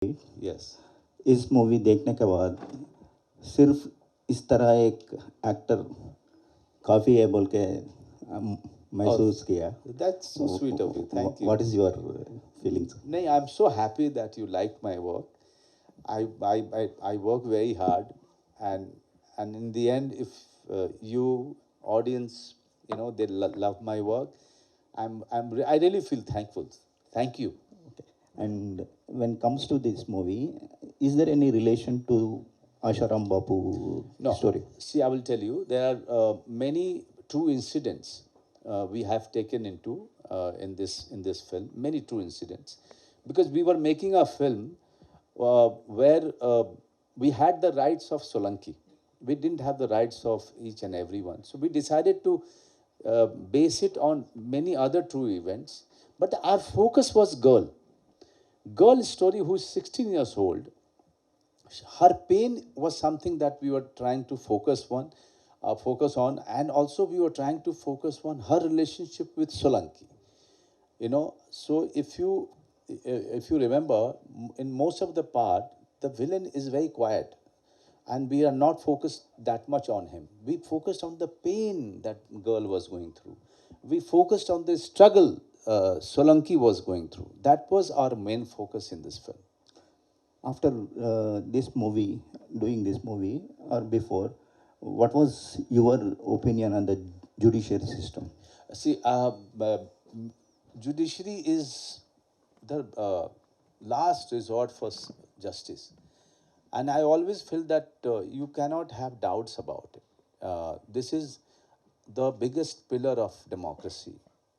Yes. इस movie देखने के बाद सिर्फ इस तरह एक एक्टर काफ़ी है बोल के महसूस किया. That's so sweet of you. Thank you. What is your feelings? No, I'm so happy that you like my work. I work very hard, and in the end, if you audience, they love my work, I really feel thankful. Thank you. And when it comes to this movie, is there any relation to Asharam Bapu No. story? See, I will tell you, there are many true incidents we have taken into in this film. Many true incidents, because we were making a film where we had the rights of Solanki. We didn't have the rights of each and every one. So we decided to base it on many other true events. But our focus was girl. Girl story who is 16 years old. Her pain was something that we were trying to focus on, and also we were trying to focus on her relationship with Solanki. So if you remember, in most of the part, the villain is very quiet, and we are not focused that much on him. We focused on the pain that girl was going through. We focused on the struggle Solanki was going through. That was our main focus in this film. After doing this movie or before, what was your opinion on the judiciary system? See, judiciary is the last resort for justice, and I always feel that you cannot have doubts about it. This is the biggest pillar of democracy,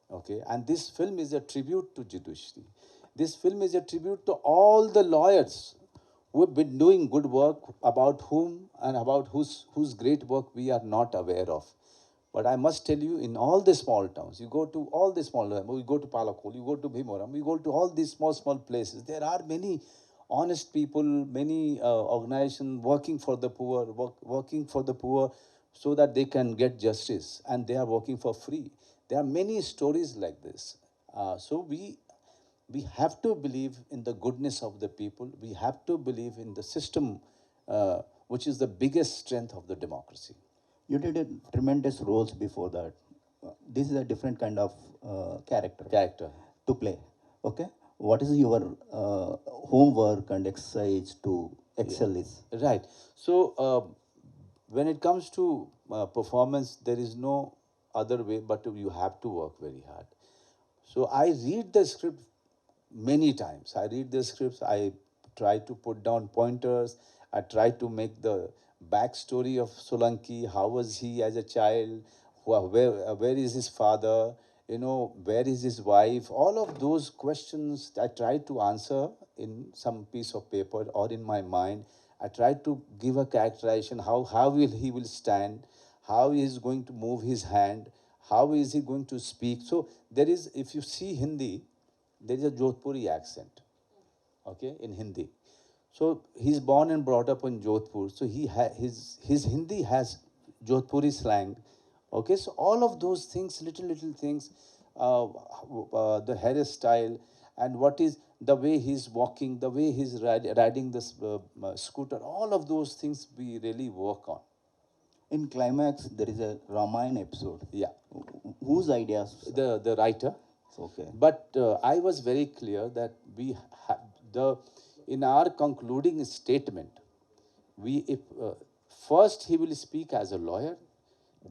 okay? And this film is a tribute to judiciary. This film is a tribute to all the lawyers who have been doing good work, about whom and about whose great work we are not aware of. But I must tell you, in all the small towns, you go to all the small, you go to Palakol, you go to Bhimoram, you go to all these small places. There are many honest people, many organizations working for the poor, working for the poor so that they can get justice, and they are working for free. There are many stories like this. So we have to believe in the goodness of the people. We have to believe in the system, which is the biggest strength of the democracy. You did a tremendous roles before that. This is a different kind of Character. to play. Okay, what is your homework and exercise to excel this? Right. So when it comes to performance, there is no other way but you have to work very hard. So I read the script many times. I read the scripts. I try to put down pointers. I try to make the backstory of Solanki. How was he as a child? Where is his father? Where is his wife? All of those questions I try to answer in some piece of paper or in my mind. I try to give a characterization. How will stand? How he is going to move his hand? How is he going to speak? So there is, if you see Hindi, there is a Jodhpuri accent, okay, in Hindi. So he's born and brought up in Jodhpur. So his Hindi has Jodhpuri slang, okay. So all of those things, little things, the hairstyle, and what is the way he's walking, the way he's riding this scooter, all of those things we really work on. In climax, there is a Ramayana episode. Yeah. Whose ideas? The writer. Okay. But I was very clear that in our concluding statement, if first he will speak as a lawyer,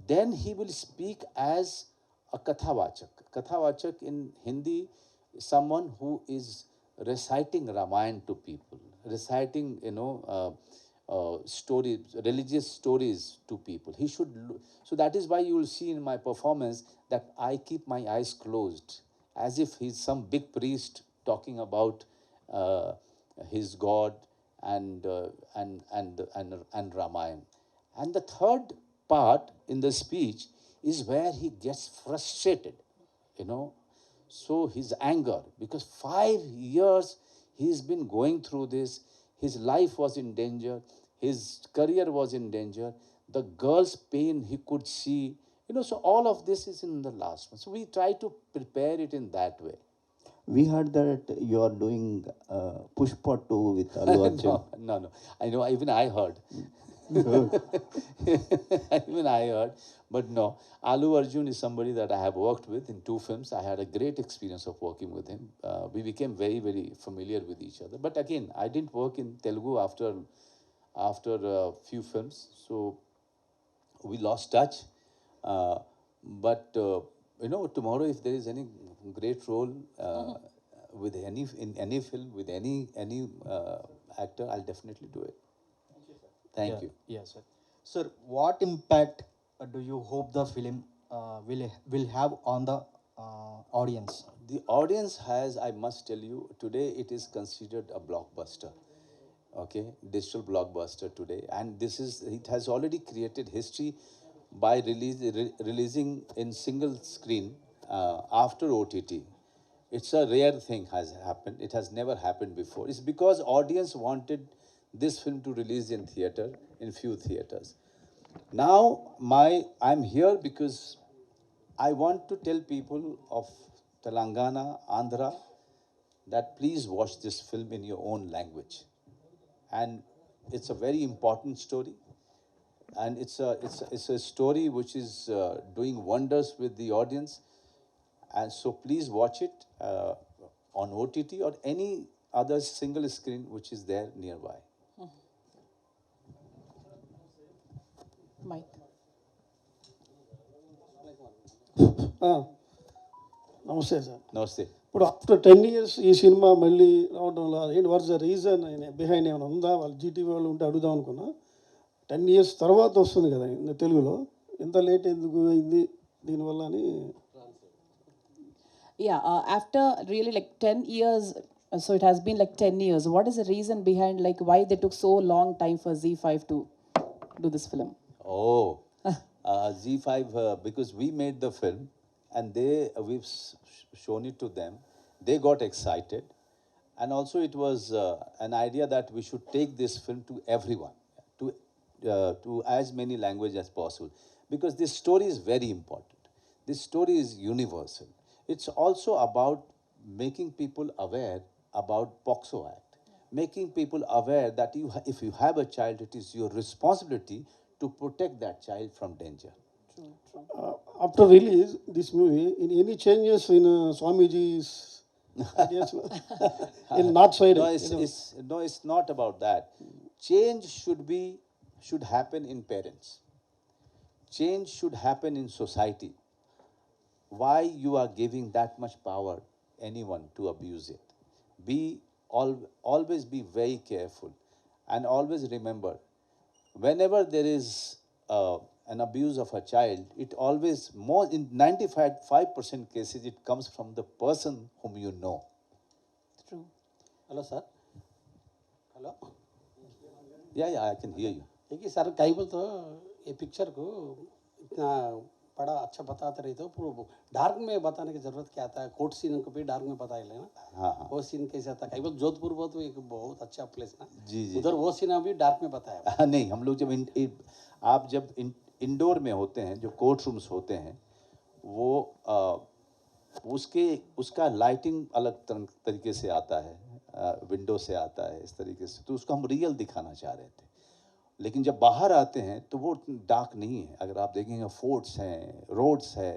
then he will speak as a kathavachak. Kathavachak in Hindi is someone who is reciting Ramayana to people, reciting stories, religious stories to people. So that is why you will see in my performance that I keep my eyes closed, as if he's some big priest talking about his God and Ramayana. And the third part in the speech is where he gets frustrated, you know. So his anger, because 5 years he's been going through this, his life was in danger, his career was in danger, the girl's pain he could see, so all of this is in the last one. So we try to prepare it in that way. We heard that you are doing Pushpa 2 with Allu Arjun. No. I know, even I heard. Even I heard. But no, Alu Arjun is somebody that I have worked with in 2 films. I had a great experience of working with him. We became very, very familiar with each other. But again, I didn't work in Telugu after a few films. So we lost touch. But tomorrow, if there is any great role with in any film with any actor, I'll definitely do it. Thank you. Yes, sir. Sir, what impact do you hope the film will have on the audience? The audience has, I must tell you, today it is considered a blockbuster. Okay, digital blockbuster today, and it has already created history by releasing in single screen after OTT. It's a rare thing has happened. It has never happened before. It's because audience wanted this film to release in theater, in few theaters. Now I'm here because I want to tell people of Telangana, Andhra, that please watch this film in your own language. And it's a very important story, and it's a story which is doing wonders with the audience. And so please watch it on OTT or any other single screen which is there nearby. Mike. నమస్తే sir. Namaste. ఇప్పుడు after 10 years ఈ cinema మళ్ళీ రావడంలో ఏంటి what's the reason behind ఏమైనా ఉందా? వాళ్ళు Zee TV వాళ్ళు ఉంటే అడుగుదాం అనుకున్నా. 10 years తర్వాత వస్తుంది కదా తెలుగులో, ఎంత లేట్ ఎందుకు అయింది దీనివల్ల అని. Yeah, after really like 10 years, so it has been like 10 years. What is the reason behind like why they took so long time for Z5 to do this film? Oh, Z5, because we made the film and we've shown it to them. They got excited, and also it was an idea that we should take this film to everyone, to as many languages as possible, because this story is very important. This story is universal. It's also about making people aware about POXO Act, making people aware that if you have a child, it is your responsibility to protect that child from danger. After release this movie in any changes in swamijis in north side? No, it's not about that. Change should happen in parents. Change should happen in society. Why you are giving that much power anyone to abuse it? Always be very careful, and always remember, whenever there is an abuse of a child, it always, more in 95% cases, it comes from the person whom you know. True. Hello sir. Hello. Yeah, I can hear you. देखिए sir, कई बोल तो ये picture को इतना बड़ा अच्छा बताते रहे तो पूरा डार्क में बताने की जरूरत क्या था? कोर्ट सीन को भी डार्क में बताए लेना. हाँ. वो सीन कैसा था? कई बोल जोधपुर बहुत एक बहुत अच्छा प्लेस ना. जी. उधर वो सीन अभी डार्क में बताया. नहीं, हम लोग आप जब इंडोर में होते हैं, जो कोर्ट रूम्स होते हैं, वो उसका लाइटिंग अलग तरीके से आता है, विंडो से आता है इस तरीके से, तो उसको हम रियल दिखाना चाह रहे थे. लेकिन जब बाहर आते हैं तो वो डार्क नहीं है. अगर आप देखेंगे, फोर्ट्स हैं, रोड्स है,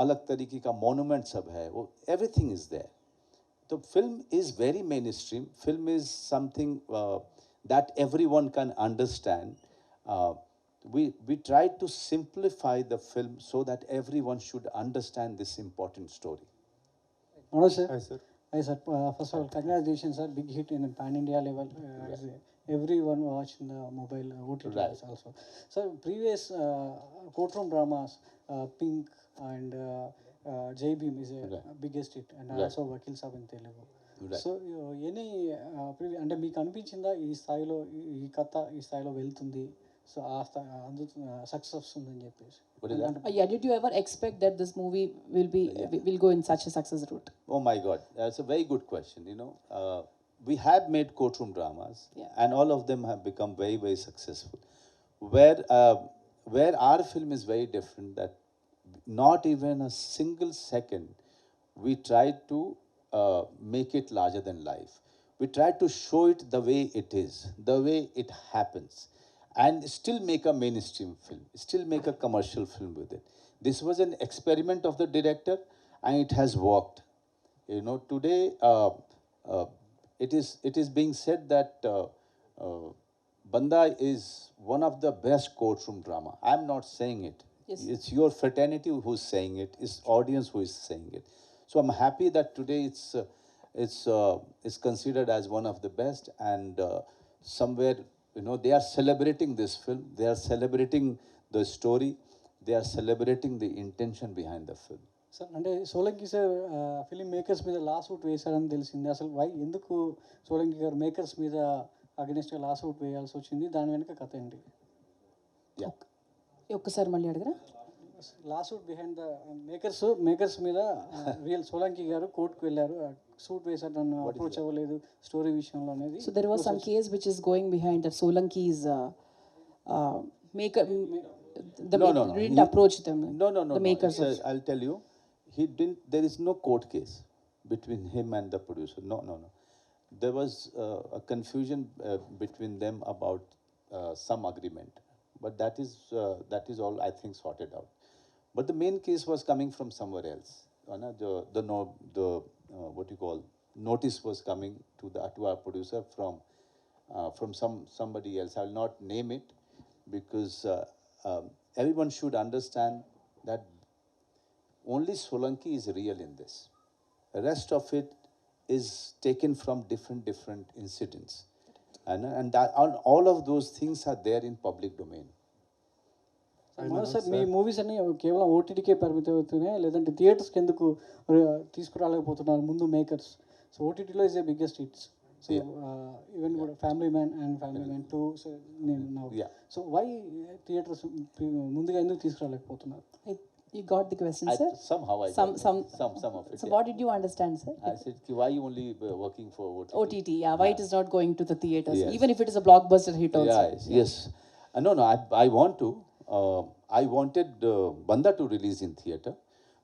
अलग तरीके का मोनूमेंट सब है, वो एवरीथिंग इज देयर. तो film is very main stream. Film is something that everyone can understand. We tried to simplify the film so that everyone should understand this important story. Manoj sir. Hi sir. Hi sir. First of all, congratulations sir. Big hit in pan India level. Everyone watched in the mobile OTT Right. also. Sir, previous courtroom dramas, Pink and Jai Bhim is a Right. biggest hit, and Right. also Vakil Sab in Telugu. Right. So any అంటే మీకు అనిపించిందా ఈ స్థాయిలో ఈ కథ ఈ స్థాయిలో వెళ్తుంది, సో ఆ సక్సెస్ వస్తుందని చెప్పేసి? What is that? Yeah, did you ever expect that this movie will go in such a success route? Oh my God, that's a very good question. We have made courtroom dramas, Yeah. and all of them have become very, very successful. Where our film is very different, that not even a single second we tried to make it larger than life. We tried to show it the way it is, the way it happens, and still make a mainstream film, still make a commercial film with it. This was an experiment of the director, and it has worked. You know, today uh, it is being said that Banda is one of the best courtroom drama. I'm not saying it. Yes. It's your fraternity who's saying it. It's audience who is saying it. So I'm happy that today it's considered as one of the best, and somewhere, you know, they are celebrating this film. They are celebrating the story. They are celebrating the intention behind the film. Sir అంటే Solanki sir film makers మీద లా suit వేశారని తెలిసింది. అసలు why ఎందుకు సోలంకి గారు makers మీద అగెనిస్ట్గా లా suit వేయాల్సి వచ్చింది, దాని వెనుక కథ ఏంటి? ఒక్కసారి మళ్ళీ అడగరా? లా సూట్ బిహైండ్ ద మేకర్స్ మీద రియల్ సోలంకి గారు కోర్టుకు వెళ్ళారు, సూట్ వేశారు, నన్ను అప్రోచ్ అవ్వలేదు స్టోరీ విషయంలో అనేది. So there was some case which is going behind that Solanki's maker. Didn't approach them. No. The makers of. I'll tell you, he didn't. There is no court case between him and the producer. No. There was a confusion between them about some agreement, but that is all, I think, sorted out. But the main case was coming from somewhere else. What you call notice was coming to our producer from somebody else. I will not name it, because everyone should understand that only Solanki is real in this. The rest of it is taken from different incidents, and all of those things are there in public domain. Sir me movies అన్ని కేవలం ఓటీటీకే పరిమితం అవుతున్నాయి, లేదంటే థియేటర్స్కి ఎందుకు తీసుకురాలేకపోతున్నారు ముందు makers? So ఓటీటీలో is the biggest hits. So even కూడా family man and family man 2 so why theatres ముందుగా ఎందుకు తీసుకురాలేకపోతున్నారు? You got the question, sir? Somehow I Some of it. So what did you understand, sir? I said, why you only working for OTT? OTT, yeah. Why it is not going to the theaters, Yes. even if it is a blockbuster hit also? Yes. No. I want to. I wanted Banda to release in theater,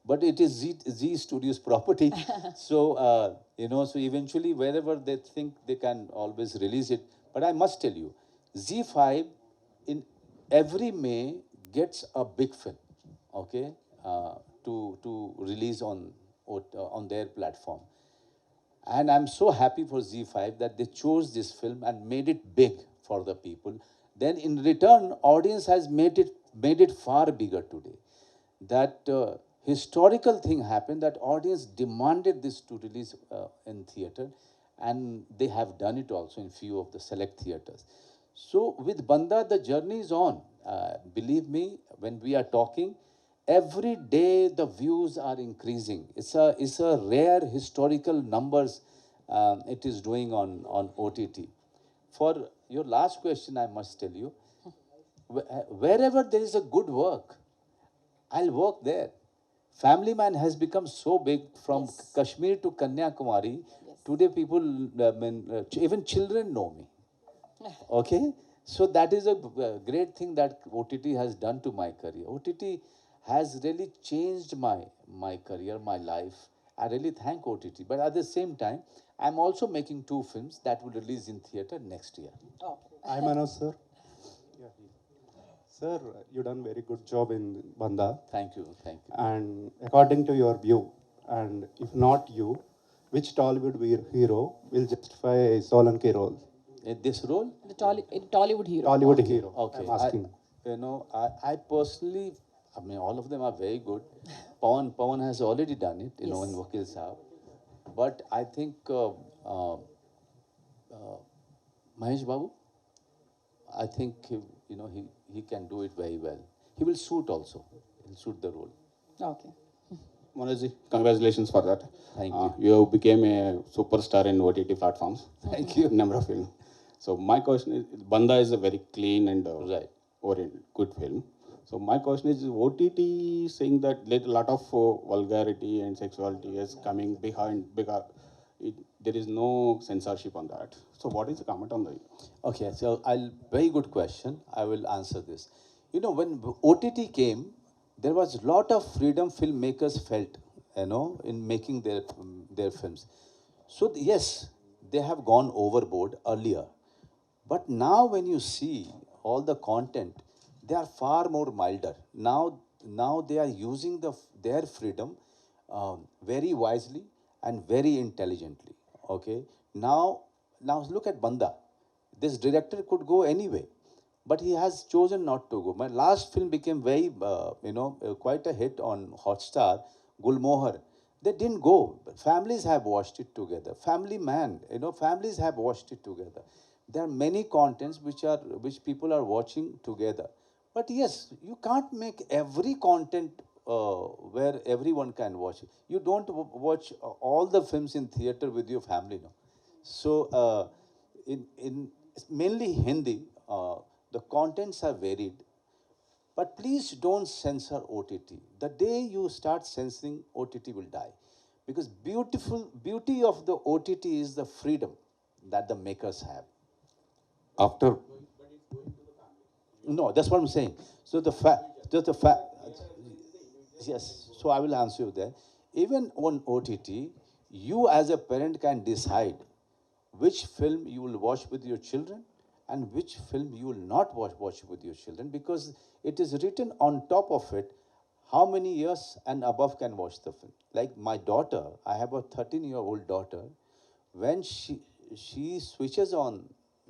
but it is Z Studios property. So so eventually wherever they think they can always release it. But I must tell you, Z5 in every May gets a big film, okay, to release on their platform. And I'm so happy for Z5 that they chose this film and made it big for the people. Then in return, audience has made it far bigger today. That historical thing happened, that audience demanded this to release in theater, and they have done it also in few of the select theaters. So with Banda, the journey is on. Believe me, when we are talking, every day the views are increasing. It's a rare historical numbers it is doing on OTT. For your last question, I must tell you, wherever there is a good work, I'll work there. Family Man has become so big from Kashmir to Kanyakumari. Today people, even children know me. Okay? So that is a great thing that OTT has done to my career. OTT has really changed my career, my life. I really thank OTT. But at the same time, I'm also making 2 films that will release in theater next year. Hi Manoj sir. Sir, you done very good job in Banda. Thank you. And according to your view, and if not you, which Tollywood hero will justify Solanki role? This role? The Tollywood hero. Tollywood hero. Okay. I'm asking. I personally, all of them are very good. Pawan has already done it, in Vakil Sahab. But I think Mahesh Babu, I think he can do it very well. He will suit also. He'll suit the role. Okay. Manoj, congratulations for that. Thank you. You became a superstar in OTT platforms. Thank you. Number of films. So my question is, Banda is a very clean and Right. oriented, good film. So my question is, OTT saying that a lot of vulgarity and sexuality is coming behind, because there is no censorship on that. So what is the comment on that? Okay, so very good question. I will answer this. When OTT came, there was a lot of freedom filmmakers felt. in making their films. So yes, they have gone overboard earlier, but now when you see all the content, they are far more milder. Now they are using their freedom very wisely and very intelligently. Okay. Now look at Banda. This director could go anyway, but he has chosen not to go. My last film became very, quite a hit on Hotstar, Gulmohar. They didn't go. Families have watched it together. Family Man, families have watched it together. There are many contents which people are watching together. But yes, you can't make every content where everyone can watch it. You don't watch all the films in theater with your family, no. So in mainly Hindi, the contents are varied, but please don't censor OTT. The day you start censoring, OTT will die, because beauty of the OTT is the freedom that the makers have. After No, that's what I'm saying. So just the fact, yes. So I will answer you there. Even on OTT, you as a parent can decide which film you will watch with your children and which film you will not watch with your children, because it is written on top of it how many years and above can watch the film. Like my daughter, I have a 13-year-old daughter. When she switches on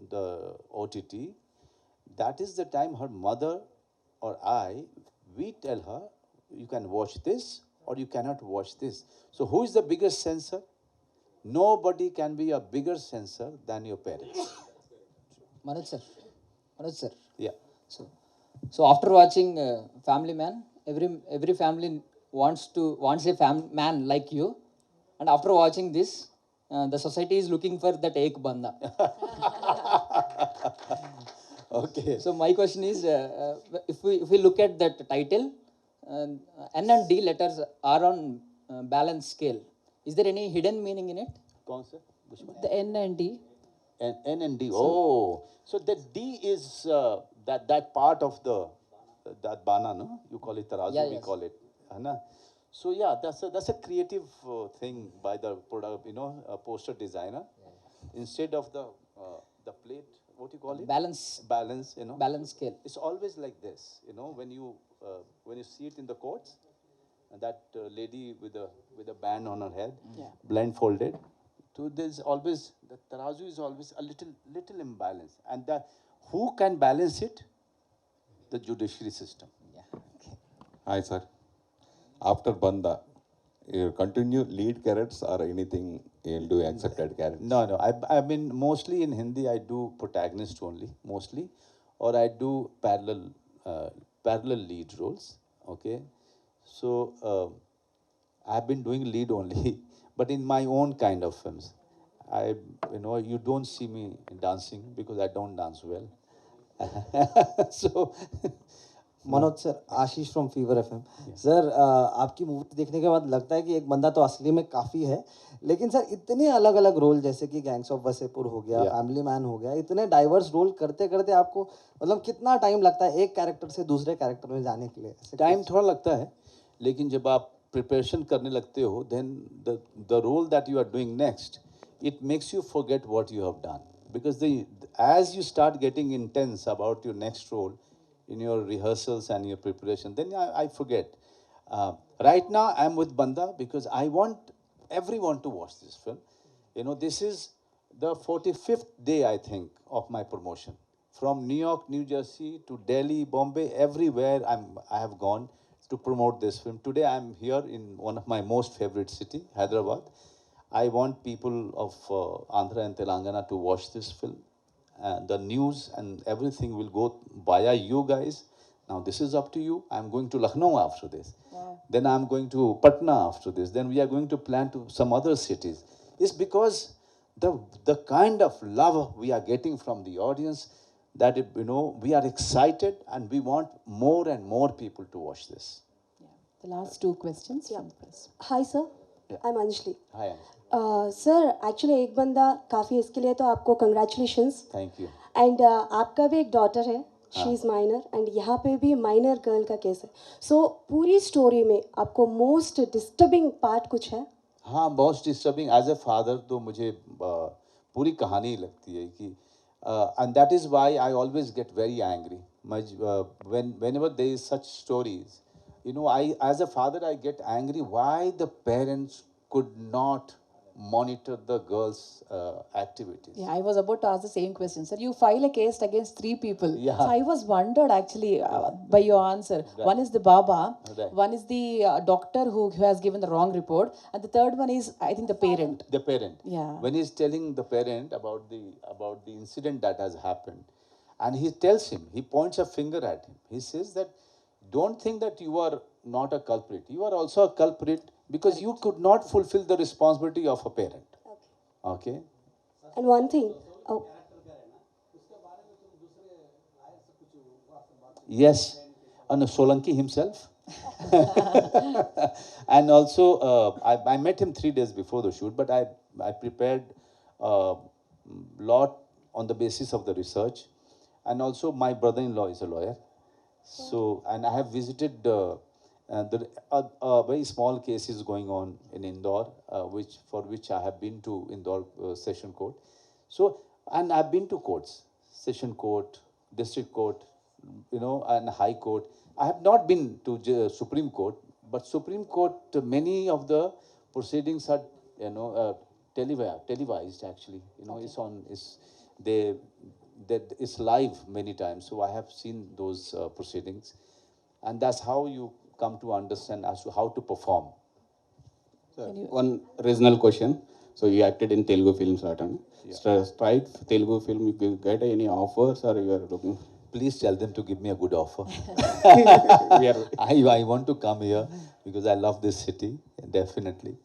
the OTT, that is the time her mother or we tell her, you can watch this or you cannot watch this. So who is the biggest censor? Nobody can be a bigger censor than your parents. Manoj sir, Manoj sir. Yeah. So after watching Family Man, every family wants a man like you, and after watching this, the society is looking for that ek banda. Okay. So my question is, if we look at that title, N and D letters are on balance scale. Is there any hidden meaning in it? Kaun sa? Which one? The N and D. N and D. Oh, so the D is that part of that bana, no? You call it tarazu, Yeah, we yes. call it, है ना? So yeah, that's a creative thing by the product, poster designer. Instead of the plate, what do you call it? Balance. Balance, Balance scale. It's always like this, when you see it in the courts, and that lady with a band on her head, blindfolded. So there's always the tarazu is always a little imbalance, and who can balance it? The judiciary system. Hi, sir. After Banda, you continue lead characters or anything you'll do accepted characters? No. I mean, mostly in Hindi, I do protagonist only, mostly, or I do parallel lead roles. Okay, so I've been doing lead only, but in my own kind of films. You don't see me dancing because I don't dance well. So. Manoj sir, Ashish from fever FM sir, आपकी movie देखने के बाद लगता है कि एक बंदा तो असली में काफ़ी है, लेकिन सर इतने अलग अलग रोल जैसे कि गैंग्स ऑफ वसेपुर हो गया, फैमिली मैन हो गया, इतने डाइवर्स रोल करते करते आपको मतलब कितना टाइम लगता है एक कैरेक्टर से दूसरे कैरेक्टर में जाने के लिए? टाइम थोड़ा लगता है, लेकिन जब आप प्रिपरेशन करने लगते हो, then the role that you are doing next, it makes you forget what you have done, because as you start getting intense about your next role in your rehearsals and your preparation, then I forget. Right now I'm with Banda because I want everyone to watch this film. This is the 45th day, I think, of my promotion. From New York, New Jersey to Delhi, Bombay, everywhere I have gone to promote this film. Today I'm here in one of my most favorite city, Hyderabad. I want people of Andhra and Telangana to watch this film. The news and everything will go via you guys. Now this is up to you. I'm going to Lucknow after this. Wow. Then I'm going to Patna after this. Then we are going to plan to some other cities. It's because the kind of love we are getting from the audience that we are excited and we want more and more people to watch this. Yeah. The last two questions from the press. Hi sir, I'm Anjali. Hi Anjali. Sir actually एक बंदा काफ़ी, इसके लिए तो आपको congratulations. Thank you. And आपका भी एक डॉटर है शी इज़ माइनर एंड यहाँ पे भी माइनर गर्ल का केस है. सो पूरी स्टोरी में आपको मोस्ट डिस्टर्बिंग पार्ट कुछ है? हाँ, most disturbing as a father तो मुझे पूरी कहानी लगती है कि and that is why I always get very angry whenever there is such stories. You know, I as a father I get angry why the parents could not monitor the girls' activities. Yeah, I was about to ask the same question, sir. You file a case against 3 people. Yeah. So I was wondered actually by your answer. Right. One is the Baba, Right. one is the doctor who has given the wrong report, and the third one is, I think, the parent. The parent. Yeah. When he's telling the parent about the incident that has happened, and he tells him, he points a finger at him. He says that, don't think that you are not a culprit. You are also a culprit because you could not fulfill the responsibility of a parent. Okay. And one thing. Oh. Yes. And Solanki himself. And also, I met him 3 days before the shoot, but I prepared a lot on the basis of the research. And also, my brother-in-law is a lawyer. So, and I have visited very small cases going on in Indore, for which I have been to Indore Session Court. So, and I've been to courts, Session Court, District Court, you know, and High Court. I have not been to Supreme Court, but Supreme Court, many of the proceedings are, you know, televised actually. You know, it's live many times. So I have seen those proceedings, and that's how you come to understand as to how to perform. Sir, one regional question. So you acted in Telugu films, certainly. Yeah. Straight Telugu film, you get any offers, or you are looking? Please tell them to give me a good offer. I want to come here because I love this city, definitely.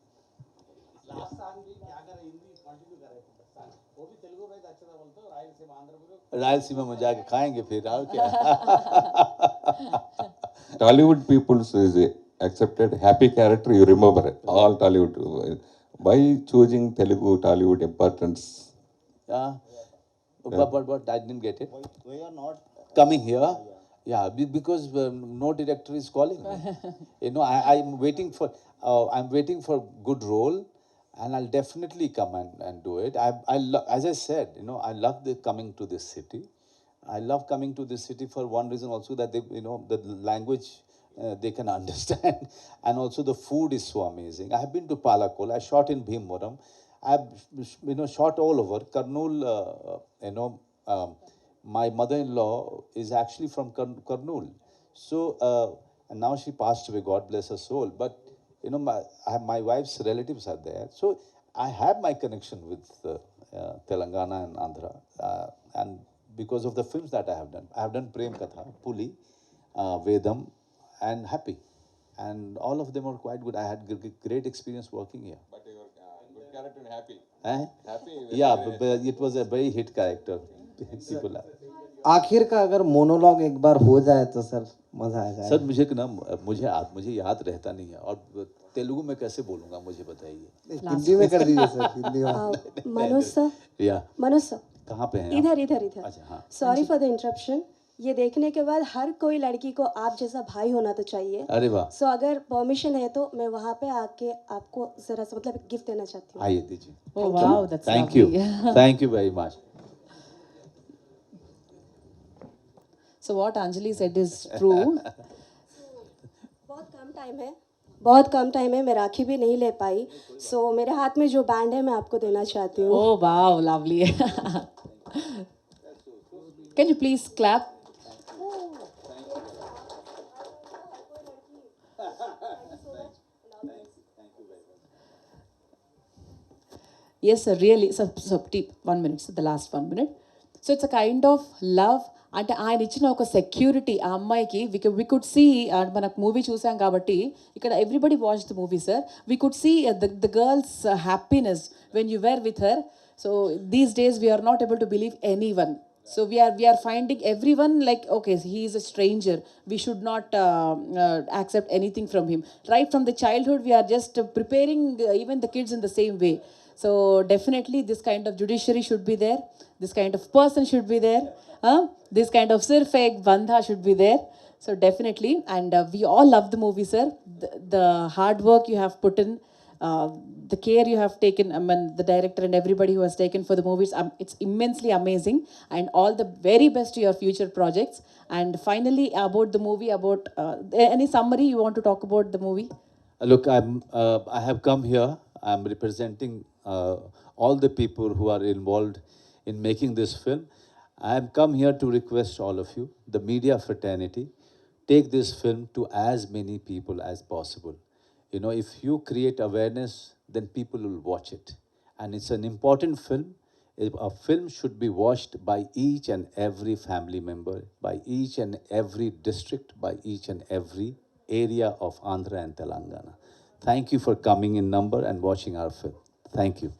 Rayalaseema में जाके खाएंगे फिर और क्या. Tollywood people is accepted happy character. You remember it. All Tollywood. Why choosing Telugu Tollywood importance? Yeah. But I didn't get it. We are not coming here. Yeah, because no director is calling me. You know, I'm waiting for good role, and I'll definitely come and do it. As I said, you know, I love coming to this city. I love coming to this city for one reason also, that they, you know, the language they can understand, and also the food is so amazing. I have been to Palakol. I shot in Bhimwaram. I've, you know, shot all over Kurnool. You know, my mother-in-law is actually from Kurnool. So and now she passed away. God bless her soul. But you know, my wife's relatives are there. So I have my connection with Telangana and Andhra, and because of the films that I have done Prem Katha, Puli, Vedam, and Happy, and all of them are quite good. I had great experience working here. But your good character and Happy. Happy. Yeah, but it was a very hit character. People are. आखिर का अगर monologue एक बार हो जाए तो sir मजा आ जाए. Sir मुझे याद रहता नहीं है, और तेलुगु में कैसे बोलूँगा मुझे बताइए. हिंदी में कर दीजिए सर, हिंदी में. मनोज सर. या मनोज सर. कहाँ पे हैं? इधर. अच्छा, हाँ. Sorry for the interruption. ये देखने के बाद हर कोई लड़की को आप जैसा भाई होना तो चाहिए. अरे वाह. सो अगर परमिशन है तो मैं वहाँ पे आके आपको जरा सा मतलब गिफ्ट देना चाहती हूँ. आइए दीजिए. Oh wow, that's Thank lovely. you. Thank you very much. So what Anjali said is true. बहुत कम टाइम है, मैं राखी भी नहीं ले पाई. सो मेरे हाथ में जो बैंड है मैं आपको देना चाहती हूँ. Oh wow, lovely. Can you please clap? Yes, sir, really. So 1 minute, so the last 1 minute. So it's a kind of love. అంటే ఆయన ఇచ్చిన ఒక సెక్యూరిటీ ఆ అమ్మాయికి వి కుడ్ సీ, మనకు మూవీ చూసాం కాబట్టి ఇక్కడ everybody watch the movie sir. We could see the girls happiness when you were with her. So these days we are not able to believe anyone. So we are finding everyone like, okay, he is a stranger. We should not accept anything from him. Right from the childhood, we are just preparing even the kids in the same way. So definitely this kind of judiciary should be there. This kind of person should be there. This kind of Sirf ek Bandha should be there. So definitely, and we all love the movie, sir. The hard work you have put in, the care you have taken, I mean, the director and everybody who has taken for the movies, it's immensely amazing. And all the very best to your future projects. And finally, about the movie, about any summary you want to talk about the movie? Look, I have come here. I'm representing all the people who are involved in making this film. I have come here to request all of you, the media fraternity, take this film to as many people as possible. You know, if you create awareness, then people will watch it. And it's an important film. A film should be watched by each and every family member, by each and every district, by each and every area of Andhra and Telangana. Thank you for coming in number and watching our film. Thank you.